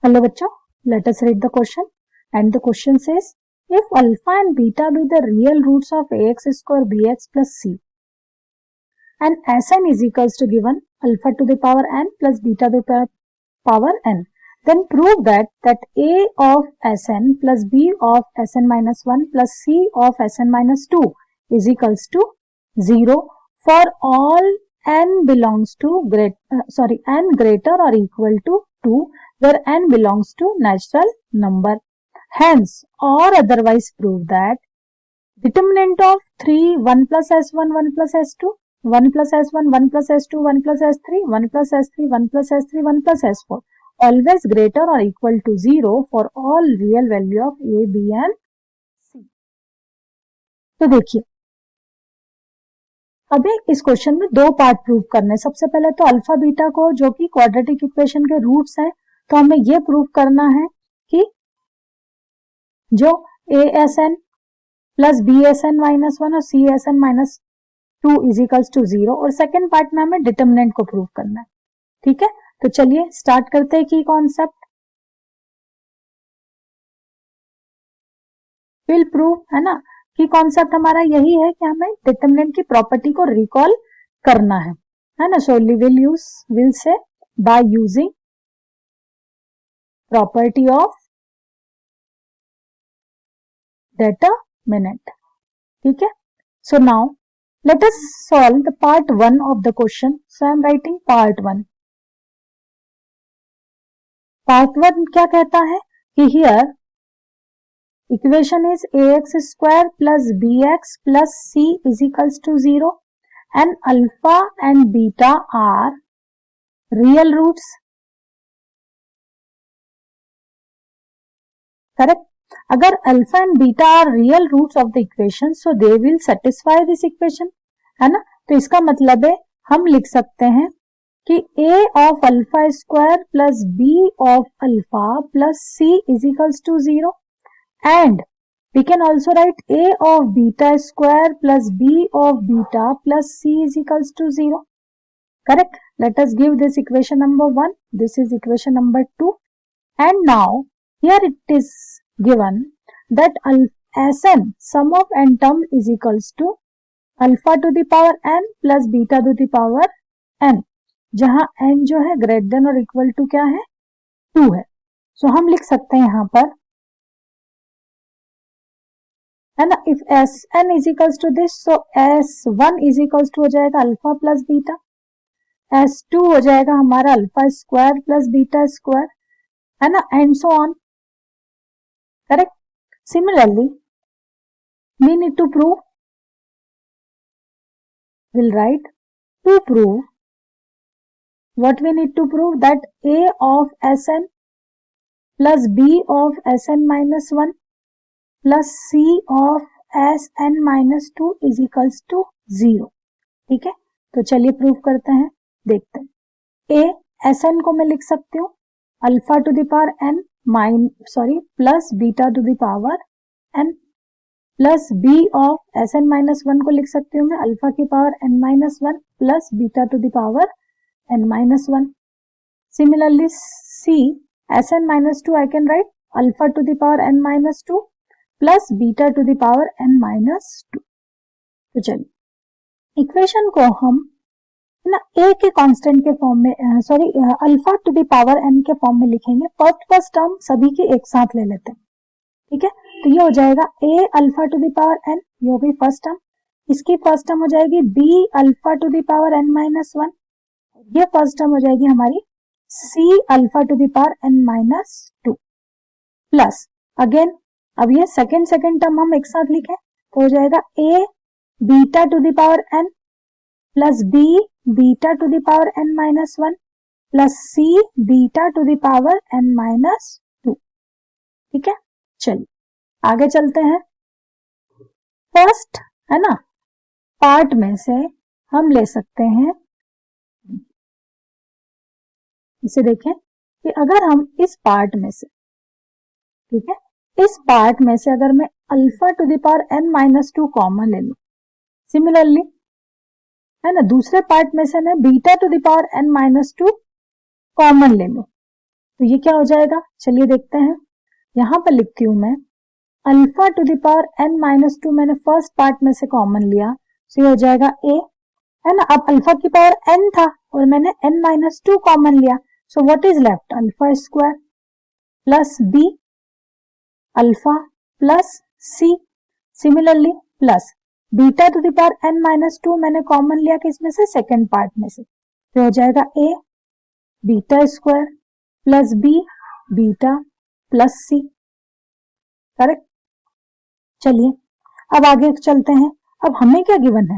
Hello बच्चों, let us read the question and the question says if alpha and beta be the real roots of ax square bx plus c and Sn is equals to given alpha to the power n plus beta to the power n, then prove that a of Sn plus b of Sn minus 1 plus c of Sn minus 2 is equals to 0 for all n belongs to n greater or equal to 2 where n belongs to natural number. Hence, or otherwise prove that determinant of 3 1 plus s1 1 plus s2 1 plus s1 1 plus s2 1 plus s3 1 plus s3 1 plus s3 1 plus s4 always greater or equal to 0 for all real value of a, b and c. तो देखिए अभी इस question में दो part prove करने. सबसे पहले तो अल्फा बीटा को जो कि क्वाड्रेटिक इक्वेशन के रूट्स हैं, तो हमें ये प्रूव करना है कि जो A S N plus B S N minus 1 और C S N minus 2 is equals to 0. और सेकेंड पार्ट में हमें डिटर्मिनेंट को प्रूव करना है. ठीक है, तो चलिए स्टार्ट करते हैं कि कॉन्सेप्ट विल प्रूव, है ना. कि कॉन्सेप्ट हमारा यही है कि हमें डिटर्मिनेंट की प्रॉपर्टी को रिकॉल करना है ना. So will say by using property of determinant. ठीक है, so now let us solve the part 1 of the question. So I am writing part 1. Part 1 क्या कहता है कि here equation is ax square plus bx plus c is equals to 0 and alpha and beta are real roots. Correct? अगर alpha and beta are real roots of the equation so they will satisfy this equation, है ना. तो इसका मतलब है हम लिख सकते हैं कि a of alpha square plus b of alpha plus c is equals to 0 and we can also write a of beta square plus b of beta plus c is equals to 0. Correct. Let us give this equation number 1. This is equation number 2 and now here it is given that Sn sum of n term is equals to alpha to the power n plus beta to the power n, जहां n जो है greater than और equal to क्या है 2 है. सो हम लिख सकते हैं यहां पर, है ना, if Sn is equals to this so S1 is equals to हो जाएगा अल्फा प्लस बीटा, S2 हो जाएगा हमारा alpha square plus beta square, है ना, and so on. Correct. Similarly, we need to prove. We'll write to prove. What we need to prove that a of Sn plus b of Sn minus 1 plus c of Sn minus 2 is equals to 0. ठीक है, तो चलिए prove करते हैं. देखते हैं. a Sn को मैं लिख सकती हूँ alpha to the power n plus beta to the power n plus b of Sn minus 1 को लिख सकती हूँ मैं अल्फा की power n minus 1 plus beta to the power n minus 1. Similarly c Sn minus 2 I can write alpha to the power n minus 2 plus beta to the power n minus 2. तो चलिए equation को हम ना a के constant के form में alpha to the power n के form में लिखेंगे. फर्स्ट टर्म सभी के एक साथ ले लेते हैं. ठीक है, तो ये हो जाएगा a alpha to the power n, ये हो गई फर्स्ट टर्म. इसकी फर्स्ट टर्म हो जाएगी b alpha to the power n minus 1, ये फर्स्ट टर्म हो जाएगी हमारी c alpha to the power n minus 2 plus again अब ये सेकेंड टर्म हम एक साथ लिखें तो हो जाएगा a beta to the power n plus b beta to the power n minus 1 plus c beta to the power n minus 2. ठीक है, चलिए आगे चलते हैं. फर्स्ट, है ना, पार्ट में से हम ले सकते हैं, इसे देखें कि अगर हम इस पार्ट में से, ठीक है, इस पार्ट में से अगर मैं alpha to the power n minus 2 common ले लूं, सिमिलरली, है ना, दूसरे पार्ट में से मैं beta to the power n minus 2 common ले लूं, तो ये क्या हो जाएगा, चलिए देखते हैं। यहां पर लिखती हूं मैं alpha to the power n minus 2, मैंने फर्स्ट पार्ट में से कॉमन लिया, तो ये हो जाएगा a, है ना। अब अल्फा की पावर n था और मैंने n माइनस 2 कॉमन लिया, so what is left, alpha square plus b alpha plus c, similarly plus beta to the power n minus 2 मैंने कॉमन लिया किसमें से, सेकेंड पार्ट में से, तो हो जाएगा a beta square plus b beta plus c, correct. चलिए अब आगे चलते हैं। अब हमें क्या गिवन है,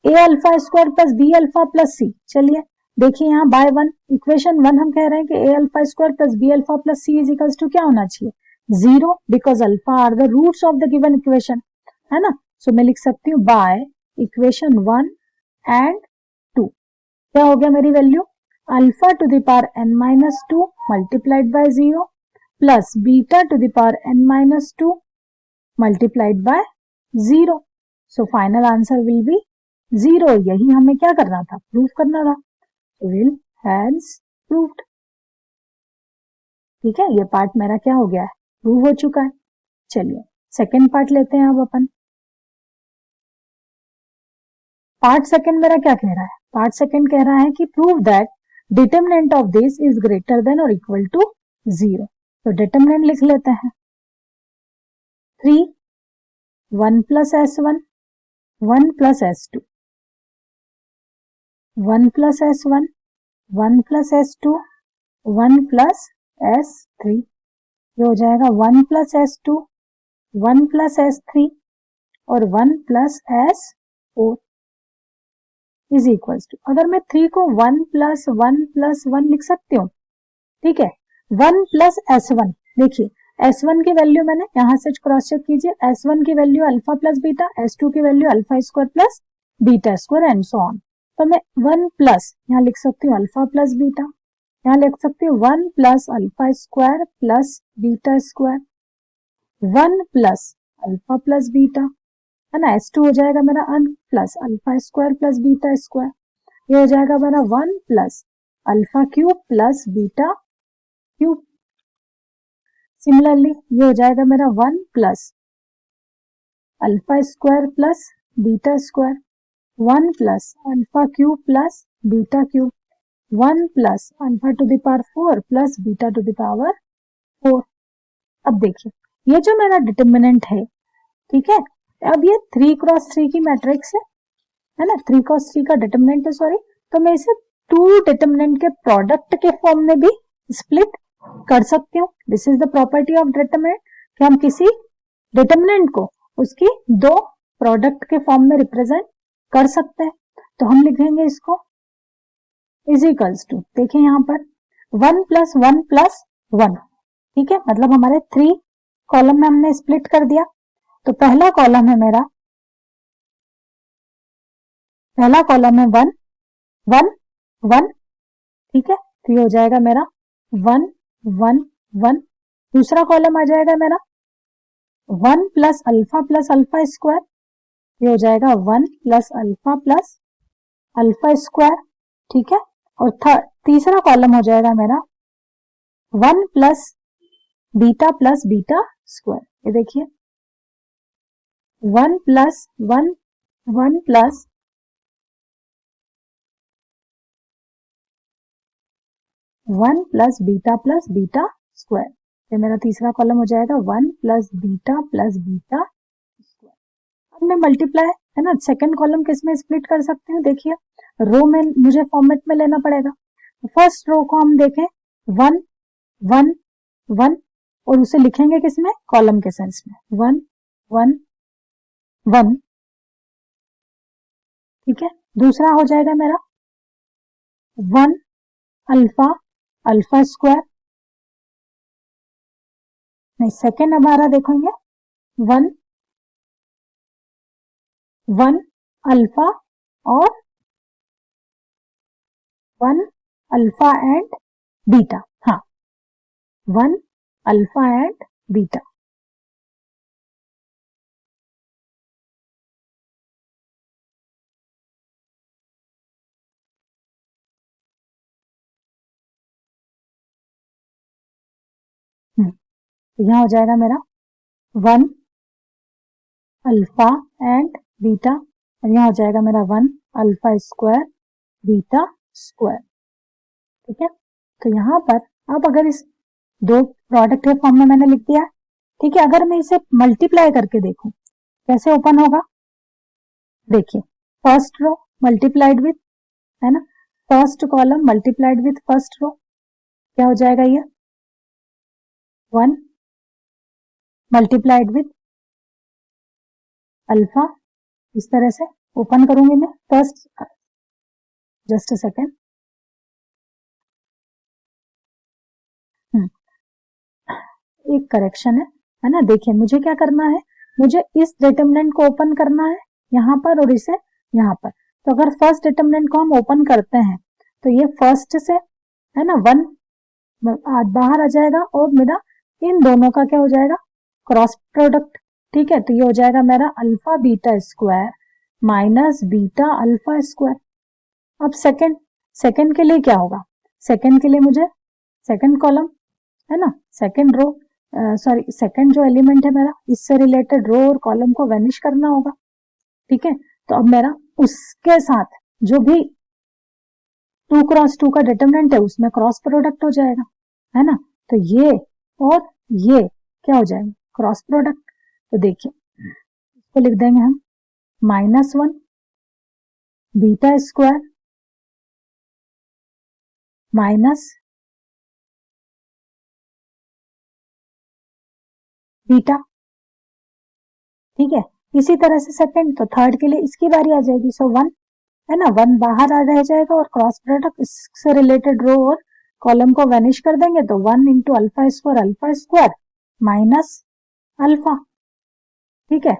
A alpha square plus B alpha plus C. चलिए देखिए यहाँ बाय वन, इक्वेशन वन हम कह रहे हैं कि a alpha square plus B alpha plus c is equals to क्या होना चाहिए, zero, because alpha are the roots of the given equation, है ना। सो मैं लिख सकती हूँ by equation one and two, क्या हो गया मेरी value, alpha to the power n minus 2 multiplied by 0 plus beta to the power n minus 2 multiplied by 0, so final answer will be 0। यही हमें क्या करना था, प्रूव करना था, विल हैज प्रूव्ड। ठीक है, ये पार्ट मेरा क्या हो गया है, प्रूव हो चुका है। चलिए सेकेंड पार्ट लेते हैं अब अपन। पार्ट सेकेंड मेरा क्या कह रहा है, पार्ट सेकेंड कह रहा है कि prove that determinant of this is greater than और इक्वल टू 0। तो डिटरमिनेंट लिख लेते हैं, 3 1 plus s1 1 plus s2 1 plus s1 1 plus s2 1 plus s3, ये हो जाएगा 1 प्लस s2 1 प्लस s3 और 1 plus s4 is equals to, अगर मैं 3 को 1 प्लस 1 प्लस 1 लिख सकती हूँ, ठीक है, 1 प्लस s1, देखिए s1 की वैल्यू मैंने यहां से क्रॉस चेक कीजिए, s1 की value alpha plus beta, s2 की value alpha square plus beta square and so on. तो मैं 1 प्लस यहाँ लिख सकती हूँ अल्फा प्लस बीटा, यहाँ लिख सकती हूँ 1 plus alpha square plus beta square 1 plus alpha plus beta, है ना, s2 हो जाएगा मेरा 1 plus alpha square plus beta square, ये हो जाएगा मेरा 1 plus alpha cube plus beta cube, similarly ये हो जाएगा मेरा 1 plus alpha square plus beta square 1 plus alpha cube plus beta cube 1 plus alpha to the power 4 plus beta to the power 4। अब देखिए ये जो मेरा डिटर्मिनेंट है, ठीक है, अब ये 3 क्रॉस 3 की मैट्रिक्स है ना, 3 क्रॉस 3 का डिटर्मिनेंट है, सॉरी, तो मैं इसे 2 डिटर्मिनेंट के प्रोडक्ट के फॉर्म में भी स्प्लिट कर सकती हूँ। This is the property of determinant कि हम किसी डिटर्मिनेंट को उसकी दो प्रोडक्ट के फॉर्म में रिप्रेजेंट कर सकते हैं। तो हम लिखेंगे इसको इज इक्वल्स टू, देखिए यहां पर 1 प्लस 1 प्लस 1, ठीक है, मतलब हमारे 3 कॉलम में हमने स्प्लिट कर दिया। तो पहला कॉलम है मेरा, पहला कॉलम है 1 1 1, ठीक है, तो ये हो जाएगा मेरा 1 1 1। दूसरा कॉलम आ जाएगा मेरा 1 प्लस अल्फा स्क्वायर, ये हो जाएगा 1 प्लस अल्फा स्क्वायर, ठीक है, और तीसरा कॉलम हो जाएगा मेरा 1 प्लस बीटा स्क्वायर, ये देखिए 1 plus 1 1 plus plus beta square, ये मेरा तीसरा कॉलम हो जाएगा 1 प्लस बीटा स्क्वायर। अब मैं मल्टीप्लाई, है ना, सेकंड कॉलम किस में स्प्लिट कर सकते हैं, देखिए रो में मुझे फॉर्मेट में लेना पड़ेगा। फर्स्ट रो को हम देखें 1 1 1 और उसे लिखेंगे किसमें, कॉलम के सेंस में 1 1 1, ठीक है। दूसरा हो जाएगा मेरा 1 अल्फा स्क्वायर, नहीं सेकेंड हमारा देखेंगे 1 1 अल्फा और 1 अल्फा एंड बीटा, हाँ 1 अल्फा एंड बीटा, तो यहाँ हो जाएगा मेरा 1 अल्फा एंड बीटा, और यहाँ हो जाएगा मेरा 1 अल्फा स्क्वायर बीटा स्क्वायर। ठीक है, तो यहाँ पर अब अगर इस दो प्रोडक्ट के फॉर्म में मैंने लिख दिया, ठीक है, अगर मैं इसे मल्टीप्लाई करके देखूं कैसे ओपन होगा, देखिए फर्स्ट रो मल्टीप्लाइड विथ, है ना, first column multiplied with first row, क्या हो जाएगा ये 1 मल्टीप्लाइड विथ अल्फा, इस तरह से ओपन करूंगी मैं फर्स्ट, जस्ट अ सेकेंड, एक करेक्शन है ना, देखिए मुझे क्या करना है, मुझे इस डिटरमिनेंट को ओपन करना है यहाँ पर और इसे यहाँ पर। तो अगर फर्स्ट डिटरमिनेंट को हम ओपन करते हैं तो ये फर्स्ट से, है ना, 1 बाहर आ जाएगा और मेरा इन दोनों का क्या हो जाएगा, क्रॉस प्रोडक्ट। ठीक है, तो ये हो जाएगा मेरा alpha beta square minus beta alpha square. अब सेकंड के लिए क्या होगा, सेकंड के लिए मुझे सेकंड कॉलम, है ना, सेकंड रो, सॉरी सेकंड जो एलिमेंट है मेरा, इससे रिलेटेड रो और कॉलम को वैनिश करना होगा। ठीक है, तो अब मेरा उसके साथ जो भी 2 क्रॉस 2 का डिटरमिनेंट है उसमें क्रॉस प्रोडक्ट हो जाएगा, है ना, तो ये और ये क्या हो जाएगा, क्रॉस प्रोडक्ट। तो देखिए इसको लिख देंगे हम -1 बीटा स्क्वायर माइनस बीटा। ठीक है, इसी तरह से सेकंड, तो थर्ड के लिए इसकी बारी आ जाएगी, सो 1, है ना, 1 बाहर आ रह जाएगा और क्रॉस प्रोडक्ट इससे रिलेटेड रो और कॉलम को वैनिश कर देंगे, तो 1 into alpha square minus alpha. ठीक है,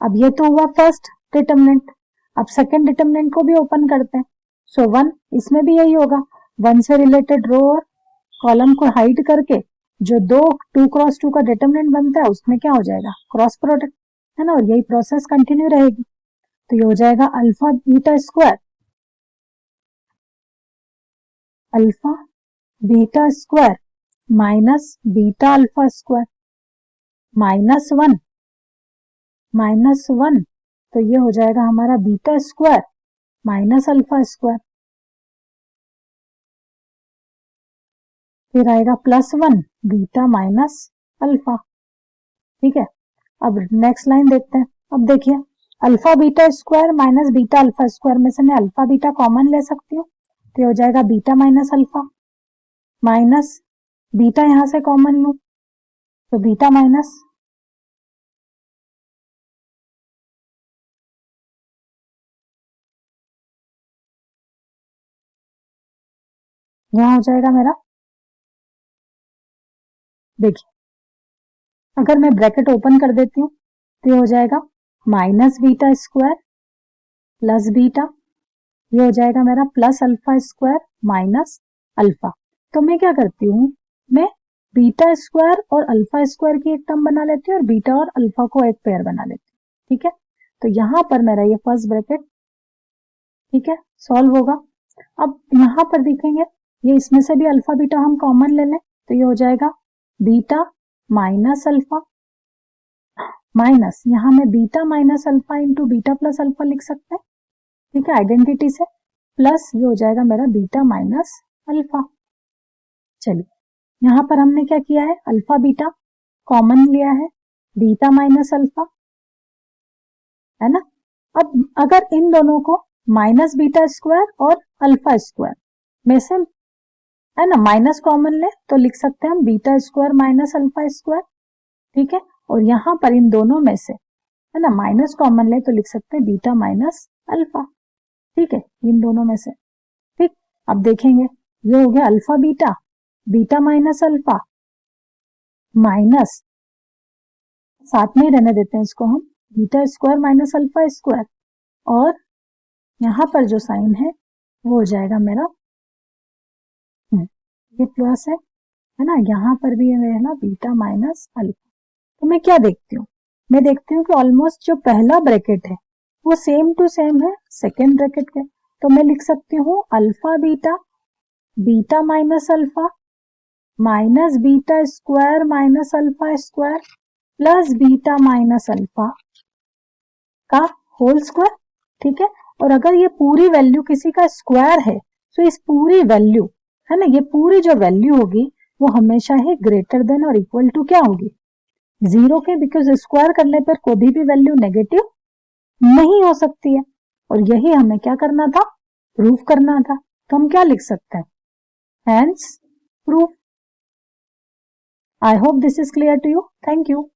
अब ये तो हुआ फर्स्ट डिटरमिनेंट, अब सेकंड डिटरमिनेंट को भी ओपन करते हैं, सो 1 इसमें भी यही होगा, 1 से रिलेटेड रो और कॉलम को हाइड करके जो 2 क्रॉस 2 का डिटरमिनेंट बनता है उसमें क्या हो जाएगा, क्रॉस प्रोडक्ट, है ना, और यही प्रोसेस कंटिन्यू रहेगी। तो ये हो जाएगा alpha beta square minus beta alpha square -1, तो ये हो जाएगा हमारा beta square minus alpha square, फिर आएगा +1 बीटा माइनस अल्फा। ठीक है, अब नेक्स्ट लाइन देखते हैं। अब देखिए alpha beta square minus beta alpha square में से मैं अल्फा बीटा कॉमन ले सकती हूँ, तो ये हो जाएगा beta minus alpha, minus beta यहां से कॉमन लूं तो बीटा माइनस, यहां हो जाएगा मेरा, देखिए अगर मैं ब्रैकेट ओपन कर देती हूँ तो ये हो जाएगा minus beta square plus beta, ये हो जाएगा मेरा plus alpha square minus alpha. तो मैं क्या करती हूँ, मैं बीटा स्क्वायर और अल्फा स्क्वायर की एक टर्म बना लेती हूँ और बीटा और अल्फा को एक पेयर बना लेती हूँ। ठीक है, तो यहां पर मेरा ये फर्स्ट ब्रैकेट, ठीक है, सॉल्व होगा। अब यहां पर देखेंगे ये इसमें से भी अल्फा बीटा हम कॉमन ले लें, तो ये हो जाएगा बीटा माइनस अल्फा माइनस, यहां में beta minus alpha into beta plus alpha लिख सकते हैं, ठीक है, आइडेंटिटी से, प्लस ये हो जाएगा मेरा बीटा माइनस अल्फा। चलिए यहां पर हमने क्या किया है, अल्फा बीटा कॉमन लिया है, बीटा माइनस अल्फा, है ना। अब अगर इन दोनों को माइनस बीटा स्क्वायर और अल्फा स्क्वायर में से, है ना, माइनस कॉमन ले तो लिख सकते हैं हम beta square minus alpha square. ठीक है, और यहां पर इन दोनों में से, है ना, माइनस कॉमन ले तो लिख सकते हैं बीटा माइनस अल्फा। ठीक है, इन दोनों में से, ठीक। अब देखेंगे ये हो गया alpha beta, beta minus alpha minus, साथ में ही रहने देते हैं इसको हम, beta square minus alpha square, और यहां पर जो साइन है वो हो जाएगा मेरा, ये प्लस है ना, यहां पर भी है ना बीटा माइनस अल्फा। तो मैं क्या देखती हूँ, मैं देखती हूँ कि ऑलमोस्ट जो पहला ब्रैकेट है वो सेम टू सेम है सेकेंड ब्रैकेट के, तो मैं लिख सकती हूँ alpha beta beta minus alpha minus beta square minus alpha square plus beta minus alpha का होल स्क्वायर, ठीक है। और अगर ये पूरी वैल्यू किसी का स्क्वायर है तो इस पूरी वैल्यू है ना, ये पूरी जो वैल्यू होगी वो हमेशा ही ग्रेटर देन और इक्वल टू क्या होगी, 0 के, बिकॉज स्क्वायर करने पर कभी भी वैल्यू नेगेटिव नहीं हो सकती है। और यही हमें क्या करना था, प्रूफ करना था। तो हम क्या लिख सकते हैं, hence proof. I hope this is clear to you. Thank you.